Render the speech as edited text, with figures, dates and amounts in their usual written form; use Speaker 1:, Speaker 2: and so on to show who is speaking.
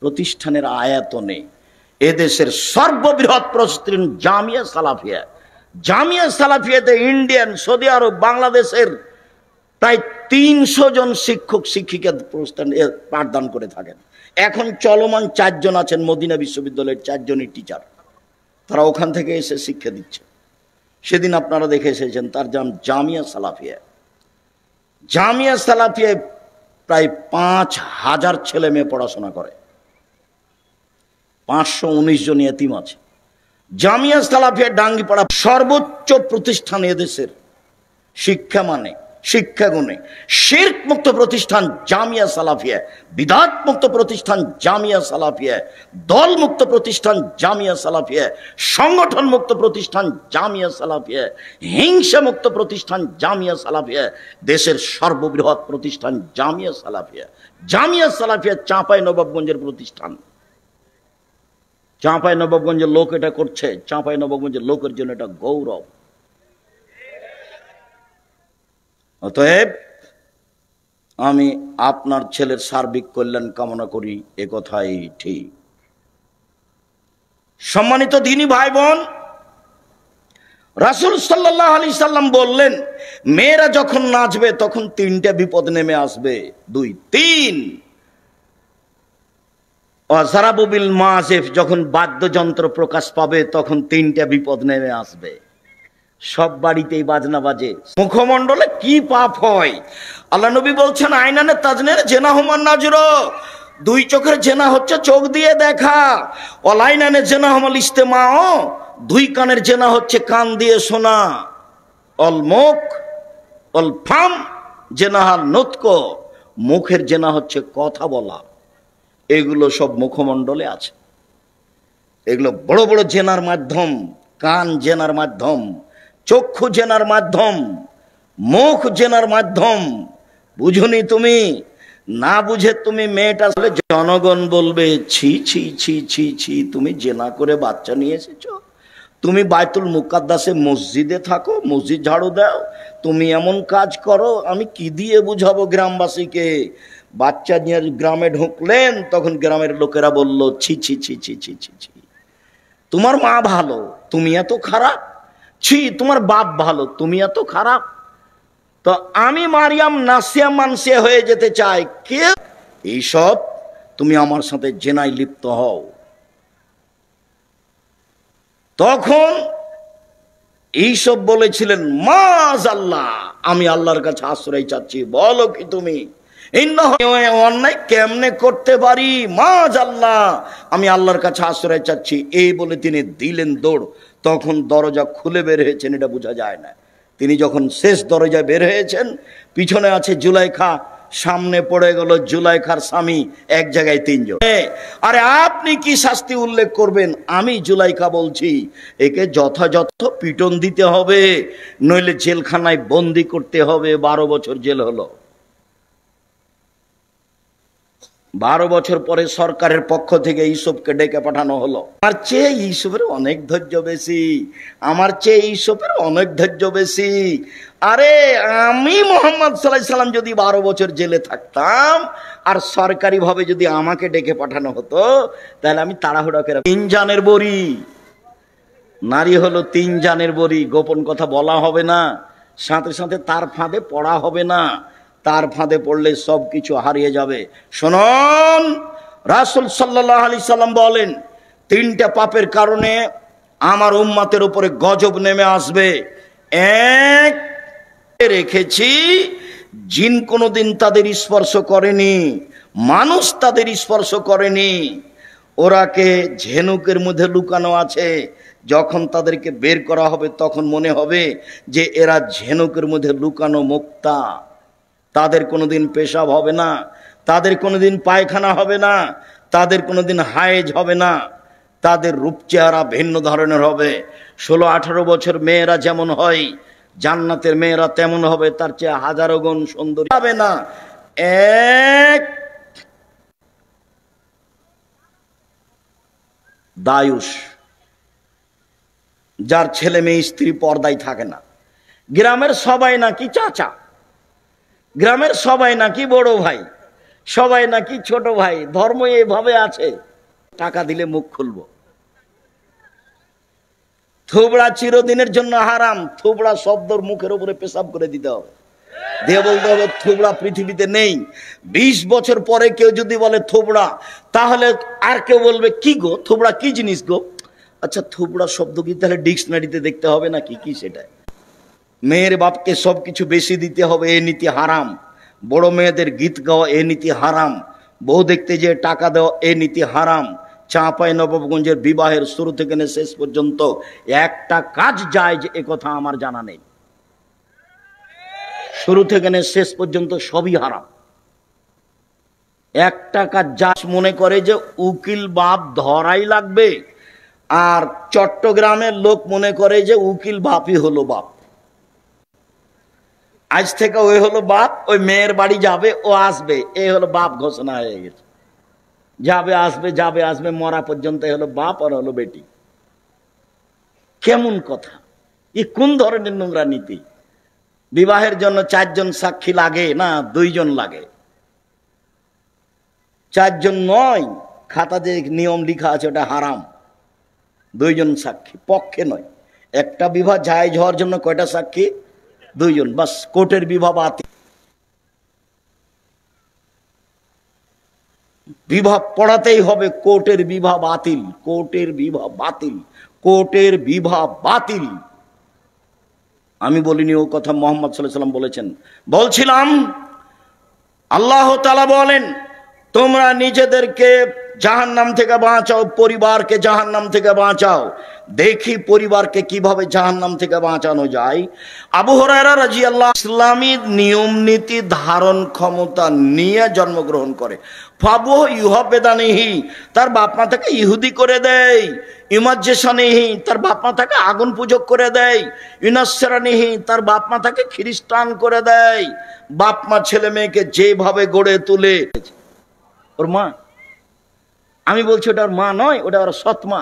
Speaker 1: প্রতিষ্ঠানের আয়তনে এদেশের সর্ববৃহৎ প্রতিষ্ঠান জামিয়া সালাফিয়া। জামিয়া সালাফিয়াতে ইন্ডিয়ান, সৌদি আরব, বাংলাদেশের প্রায় 300 জন শিক্ষক শিক্ষিকা পাঠদান করে থাকেন। এখন চলমান 4 জন আছেন মদিনা বিশ্ববিদ্যালয়ের, 4 জনই টিচার, তারা ওখান থেকে এসে শিক্ষা দিচ্ছে। সেদিন আপনারা দেখে এসেছেন তার নাম জামিয়া সালাফিয়া। জামিয়া সালাফিয়ায় প্রায় 5000 ছেলে মেয়ে পড়াশোনা করে, 519 জন ইতিম আছে। জামিয়া সালাফিয়া ডাঙ্গিপাড়া সর্বোচ্চ প্রতিষ্ঠান এদেশের শিক্ষা মানে, শিক্ষা গুণে। শিরক মুক্ত প্রতিষ্ঠান জামিয়া সালাফিয়া, বিদআত মুক্ত প্রতিষ্ঠান জামিয়া সালাফিয়া, দল মুক্ত প্রতিষ্ঠান জামিয়া সালাফিয়া, সংগঠন মুক্ত প্রতিষ্ঠান জামিয়া সালাফিয়া, হিংসা মুক্ত প্রতিষ্ঠান জামিয়া সালাফিয়া, দেশের সর্ববৃহৎ প্রতিষ্ঠান জামিয়া সালাফিয়া। জামিয়া সালাফিয়া চাঁপাইনবাবগঞ্জের প্রতিষ্ঠান। চাঁপাইনবাবগঞ্জের লোক এটা করছে, চাঁপাইনবাবগঞ্জের লোকের জন্য এটা গৌরব। অতএব আমি আপনার ছেলের সার্বিক কল্যাণ কামনা করি, এ কথাই ঠিক। সম্মানিত দ্বীনি ভাই বোন, রাসূল সাল্লাল্লাহু আলাইহি সাল্লাম বললেন, মেয়েরা যখন নাচবে তখন 3টা বিপদ নেমে আসবে। 2, 3 অজারাবুবিল মাযিফ, যখন বাদ্যযন্ত্র প্রকাশ পাবে তখন 3টা বিপদ নেমে আসবে। সব বাড়িতেই বাজনা বাজে, মুখমণ্ডলে কি পাপ হয়। আল্লাহ নবী বলছেন, আইনানে তাজনের জেনা হুমান নাজর, 2 চোখের জেনা হচ্ছে চোখ দিয়ে দেখা। অলাইনানে জেনা হুমাল ইস্তেমাও, 2 কানের জেনা হচ্ছে কান দিয়ে শোনা। অল মুখ অল ফাম জেনাহাল নুতক, মুখের জেনা হচ্ছে কথা বলা। এগুলো সব মুখমণ্ডলে আছে। এগুলো বড় বড় জেনার মাধ্যম, কান জেনার মাধ্যম, চক্ষু জেনার মাধ্যম, মুখ জেনার মাধ্যম। বুঝুনি তুমি? না বুঝে তুমি মেয়েটা, জনগণ বলবে ছি ছি ছি ছি ছি, তুমি জেনা করে বাচ্চা নিয়ে এসেছো। তুমি বাইতুল মুকাদ্দাসে মসজিদে থাকো, মসজিদ ঝাড়ু দাও, তুমি এমন কাজ করো। আমি কি দিয়ে বুঝাবো গ্রামবাসীকে? বাচ্চা নিয়ে গ্রামে ঢুকলেন, তখন গ্রামের লোকেরা বলল, ছি ছি ছি ছি ছি ছি ছি, তোমার মা ভালো, তুমি এত খারাপ। ছি, তোমার বাপ ভালো, তুমি এত খারাপ। তো আমি মারিয়াম নাসিয়া মানসিয়া হয়ে যেতে চাই। কে এইসব? তুমি আমার সাথে জেনায় লিপ্ত হও। তখন এইসব বলেছিলেন, মাযাল্লাহ, আমি আল্লাহর কাছে আশ্রয় চাচ্ছি। বলো কি তুমি? অন্যায় কেমনে করতে পারি? মাযাল্লাহ, আমি আল্লাহর কাছে আশ্রয় চাচ্ছি। এই বলে তিনি দিলেন দৌড়। তখন দরজা খুলে বের হয়েছেন, এটা বোঝা যায় না। তিনি যখন শেষ দরজায় বের হয়েছেন, পিছনে আছে জুলাইখা, সামনে পড়ে গেল জুলাইখার স্বামী, এক জায়গায় 3 জন। আরে আপনি কি শাস্তি উল্লেখ করবেন? আমি জুলাইখা বলছি, একে যথাযথ পিটন দিতে হবে, নইলে জেলখানায় বন্দি করতে হবে। 12 বছর জেল হলো। 12 বছর পরে সরকারের পক্ষ থেকে ইউসুফকে ডেকে পাঠানো হলো। আমার চেয়ে ইউসুফের অনেক ধৈর্য বেশি, আমার চেয়ে ইউসুফের অনেক ধৈর্য বেশি। আরে আমি মুহাম্মদ সাল্লাল্লাহু আলাইহি সাল্লাম যদি 12 বছর জেলে থাকতাম আর সরকারি ভাবে যদি আমাকে ডেকে পাঠানো হতো, তাহলে আমি তাড়াহুড়া করে 3 জানের বড়ি, নারী হলো 3 জানের বড়ি, গোপন কথা বলা হবে না, সাথে সাথে তার ফাঁদে পড়া হবে না। তার ফাঁদে পড়লে সব কিছু হারিয়ে যাবে। শুনুন, রাসূল সাল্লাল্লাহু আলাইহি সাল্লাম বলেন, 3টা পাপের কারণে আমার উম্মতের উপরে গজব নেমে আসবে। 1, রেখেছি, জিন কোনোদিন তাদের স্পর্শ করেনি, মানুষ তাদের স্পর্শ করেনি। ওরাকে ঝিনুকের মধ্যে লুকানো আছে। যখন তাদেরকে বের করা হবে তখন মনে হবে যে এরা ঝিনুকের মধ্যে লুকানো মুক্তা। তাদের কোনোদিন পেশাব হবে না, তাদের কোনোদিন পায়খানা হবে না, তাদের কোনোদিন হায়েজ হবে না। তাদের রূপ চেহারা ভিন্ন ধরনের হবে। 16-18 বছর মেয়েরা যেমন হয়, জান্নাতের মেয়েরা তেমন হবে, তার চেয়ে হাজারো গুণ সুন্দরী হবে না। 1, দায়ুষ, যার ছেলে মেয়ে স্ত্রী পর্দায় থাকে না। গ্রামের সবাই নাকি চাচা, গ্রামের সবাই নাকি বড় ভাই, সবাই নাকি ছোট ভাই, ধর্ম এভাবে আছে, টাকা দিলে মুখ খুলবো। থুবড়া চিরদিনের জন্য হারাম। থুবড়া শব্দর মুখের উপরে পেশাব করে দিতে হবে, দিয়ে বলতে হবে থুবড়া পৃথিবীতে নেই। 20 বছর পরে কেউ যদি বলে থুবড়া, তাহলে আর কেউ বলবে কি গো, থুবড়া কি জিনিস গো? আচ্ছা, থুবড়া শব্দ কি তাহলে ডিকশনারিতে দেখতে হবে নাকি? কি সেটা? মেয়ের বাপকে সবকিছু বেশি দিতে হবে, এ নীতি হারাম। বড় মেয়েদের গীত গাওয়া, এ নীতি হারাম। বউ দেখতে যে টাকা দেওয়া, এ নীতি হারাম। চাঁপাই নবাবগঞ্জের বিবাহের শুরু থেকে শেষ পর্যন্ত একটা কাজ যায় যে একথা আমার জানা নেই। শুরু থেকে শেষ পর্যন্ত সবই হারাম। একটা কাজ যা মনে করে যে উকিল বাপ ধরাই লাগবে, আর চট্টগ্রামের লোক মনে করে যে উকিল বাপই হলো বাপ। আজ থেকে ওই হলো বাপ, ওই মেয়ের বাড়ি যাবে, ও আসবে, এ হলো বাপ ঘোষণা হয়ে গেছে। যাবে আসবে, যাবে আসবে, মরা পর্যন্ত হলো বাপ আর হলো বেটি। কেমন কথা? এ কোন ধরনের নোংরা নীতি? বিবাহের জন্য 4 জন সাক্ষী লাগে না 2 জন লাগে? 4 জন নয়, খাতা যে নিয়ম লিখা আছে ওটা হারাম। 2 জন সাক্ষী পক্ষে নয়। একটা বিবাহ জায়েজ হওয়ার জন্য কয়টা সাক্ষী? 2 জন, বাস। কোর্টের বিবাহ বাতিল। বিবাহ পড়াতেই হবে কোর্টের বিবাহ বাতিল, কোর্টের বিবাহ বাতিল, কোর্টের বিবাহ বাতিল। আমি বলিনি, ও কথা মুহাম্মদ সাল্লাল্লাহু আলাইহি ওয়াসাল্লাম বলেছেন। বলছিলাম আল্লাহ তাআলা বলেন, তোমরা নিজেদেরকে জাহান্নাম থেকে বাঁচাও, পরিবারকে জাহান্নাম থেকে বাঁচাও। দেখি পরিবারকে কিভাবে জাহান্নাম থেকে বাঁচানো যায়। আবু হুরায়রা রাদিয়াল্লাহু আনহু ইসলামী নিয়ম নীতি ধারণ ক্ষমতা নিয়ে জন্মগ্রহণ করে। ফাবু ইউহাবেদানিহি, তার বাপ মা তাকে ইহুদি করে দেয়। ইমাজ্জেশানিহি, তার বাপ মা তাকে আগুন পূজক করে দেয়। ইনাসরানিহি, তার বাপ মা তাকে খ্রিস্টান করে দেয়। বাপ মা ছেলে মেয়েকে যেভাবে গড়ে তুলে, ওর মা, আমি বলছি ওটা ওর মা নয়, ওটা ওর সৎ মা।